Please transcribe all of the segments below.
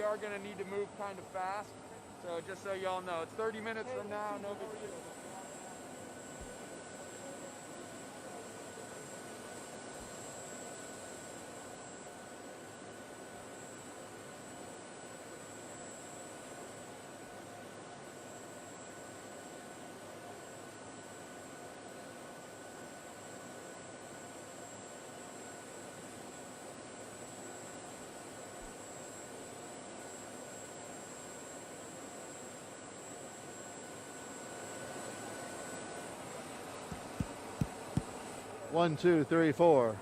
are going to need to move kind of fast. So just so y'all know, it's 30 minutes from now, no big deal. One, two, three, four.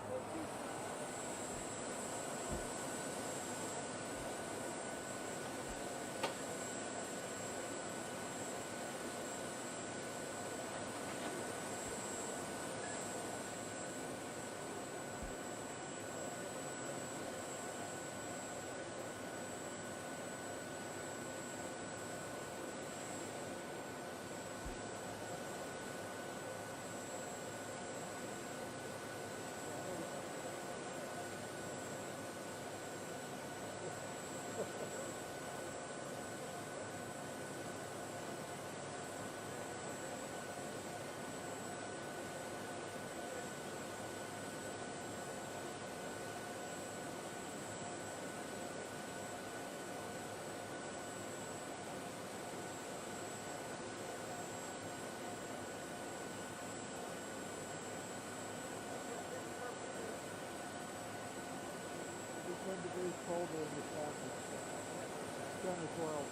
Wind degrees colder in Wisconsin. 10 or 12.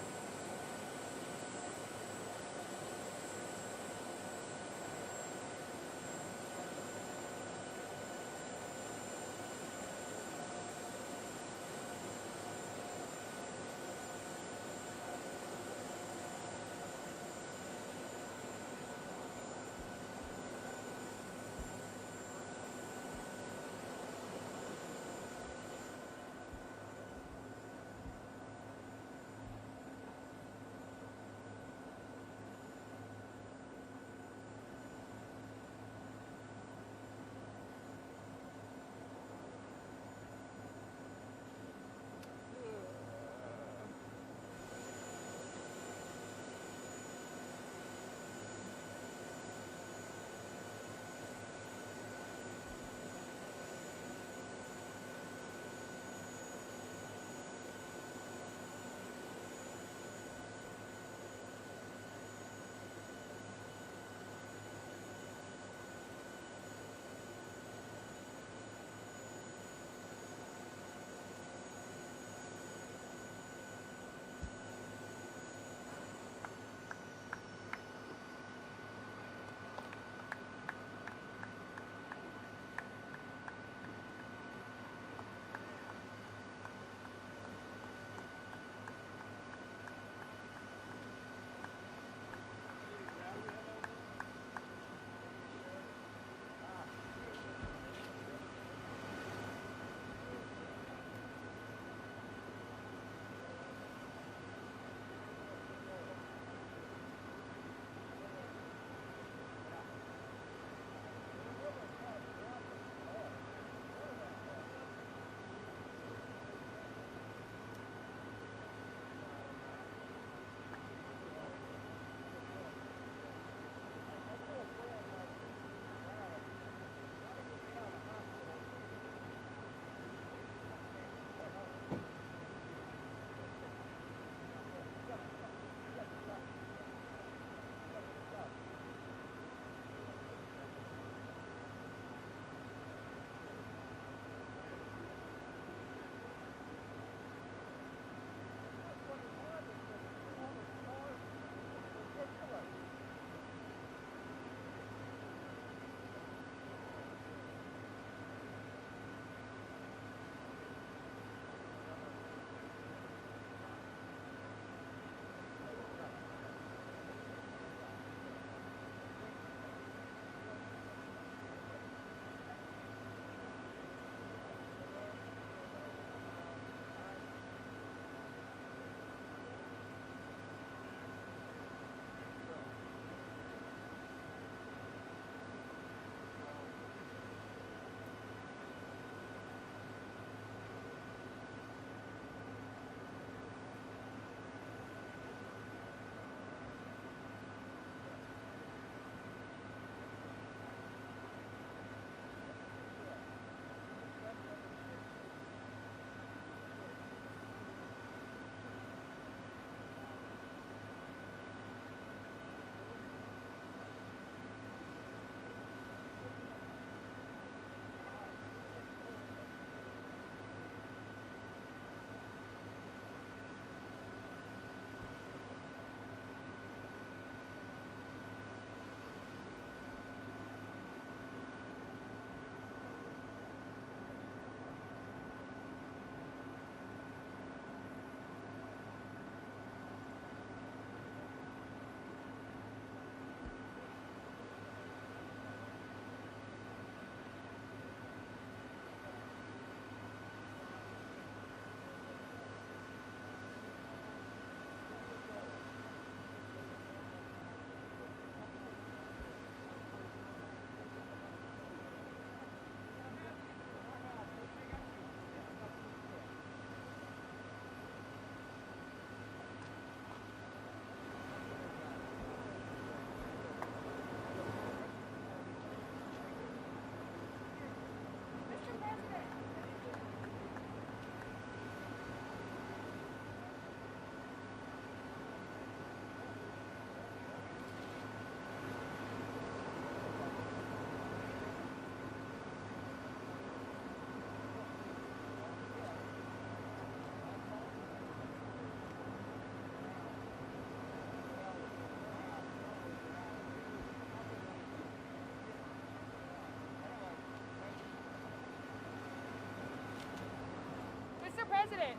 President,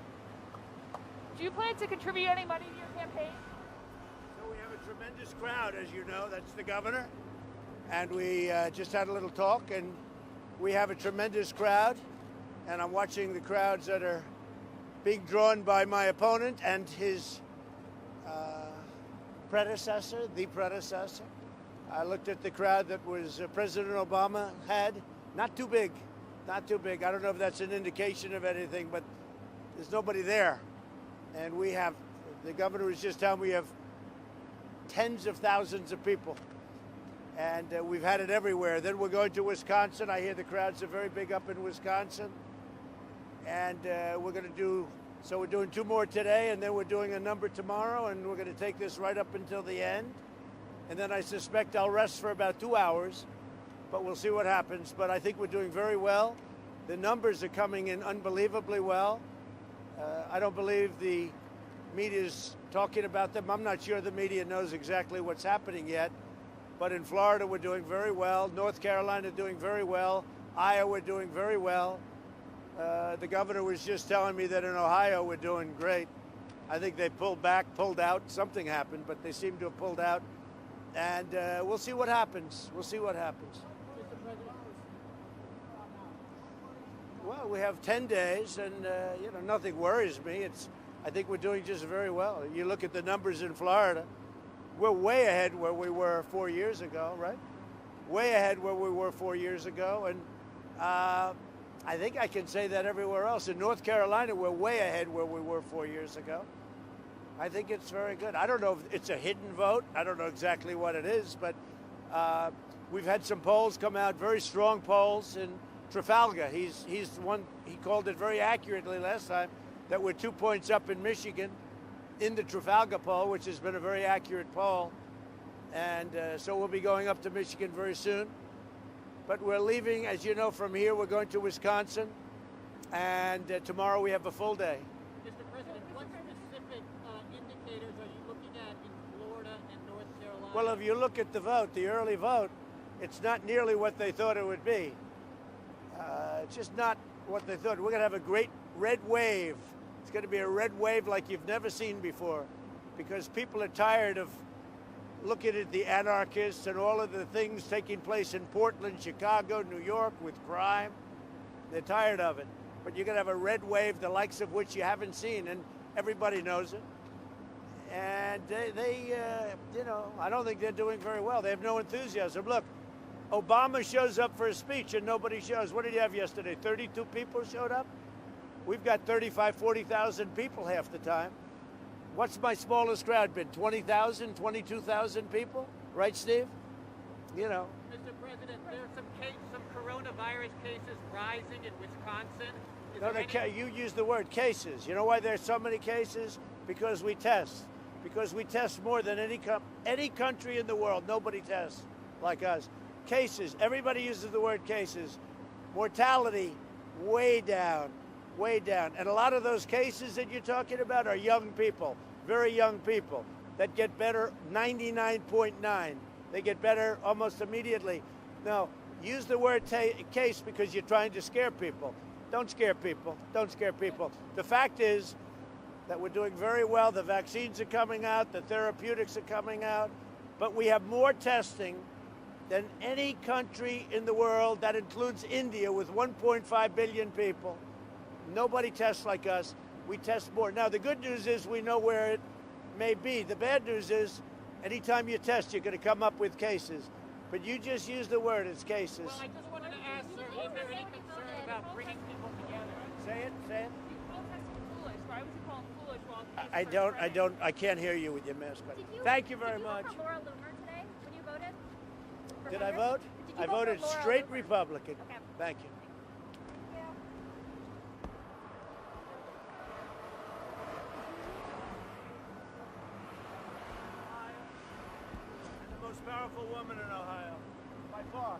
do you plan to contribute any money to your campaign? So we have a tremendous crowd, as you know. That's the governor. And we just had a little talk, and we have a tremendous crowd. And I'm watching the crowds that are being drawn by my opponent and his predecessor, the predecessor. I looked at the crowd that was President Obama had. Not too big, not too big. I don't know if that's an indication of anything, but there's nobody there. And we have, the governor was just telling me, we have tens of thousands of people. And we've had it everywhere. Then we're going to Wisconsin. I hear the crowds are very big up in Wisconsin. And we're going to do, so we're doing 2 more today, and then we're doing a number tomorrow, and we're going to take this right up until the end. And then I suspect I'll rest for about 2 hours, but we'll see what happens. But I think we're doing very well. The numbers are coming in unbelievably well. I don't believe the media's talking about them. I'm not sure the media knows exactly what's happening yet. But in Florida, we're doing very well. North Carolina doing very well. Iowa doing very well. The governor was just telling me that in Ohio, we're doing great. I think they pulled back, pulled out. Something happened, but they seem to have pulled out. And we'll see what happens. We'll see what happens. Well, we have 10 days, and you know, nothing worries me. I think we're doing just very well. You look at the numbers in Florida, we're way ahead where we were 4 years ago, right? Way ahead where we were 4 years ago, and I think I can say that everywhere else. In North Carolina, we're way ahead where we were 4 years ago. I think it's very good. I don't know if it's a hidden vote. I don't know exactly what it is, but we've had some polls come out, very strong polls in Trafalgar. He's the one, he called it very accurately last time, that we're 2 points up in Michigan in the Trafalgar poll, which has been a very accurate poll. And so we'll be going up to Michigan very soon. But we're leaving, as you know, from here. We're going to Wisconsin. And tomorrow we have a full day. Mr. President, what specific indicators are you looking at in Florida and North Carolina? Well, if you look at the vote, the early vote, it's not nearly what they thought it would be. It's just not what they thought. We're going to have a great red wave. It's going to be a red wave like you've never seen before, because people are tired of looking at the anarchists and all of the things taking place in Portland, Chicago, New York with crime. They're tired of it. But you're going to have a red wave, the likes of which you haven't seen, and everybody knows it. And they you know, I don't think they're doing very well. They have no enthusiasm. Look, Obama shows up for a speech and nobody shows. What did you have yesterday? 32 people showed up? We've got 35, 40,000 people half the time. What's my smallest crowd been? 20,000, 22,000 people? Right, Steve? You know. Mr. President, there are some coronavirus cases rising in Wisconsin. You use the word cases. You know why there's so many cases? Because we test. Because we test more than any country in the world. Nobody tests like us. Cases. Everybody uses the word cases. Mortality, way down. Way down. And a lot of those cases that you're talking about are young people, very young people, that get better 99.9. They get better almost immediately. Now, use the word case because you're trying to scare people. Don't scare people. Don't scare people. The fact is that we're doing very well. The vaccines are coming out. The therapeutics are coming out. But we have more testing than any country in the world. That includes India with 1.5 billion people. Nobody tests like us. We test more. Now, the good news is we know where it may be. The bad news is anytime you test, you're going to come up with cases. But you just use the word, it's cases. Well, I just wanted to ask, sir, is there any concern about bringing people together? Say it, say it. You called testing foolish. Why would you call it foolish while I can't hear you with your mask on. Thank you very much. Did you vote for Laura Loomer today when you voted? Did I vote? I voted straight Republican. Okay. Thank you. The most powerful woman in Ohio, by far.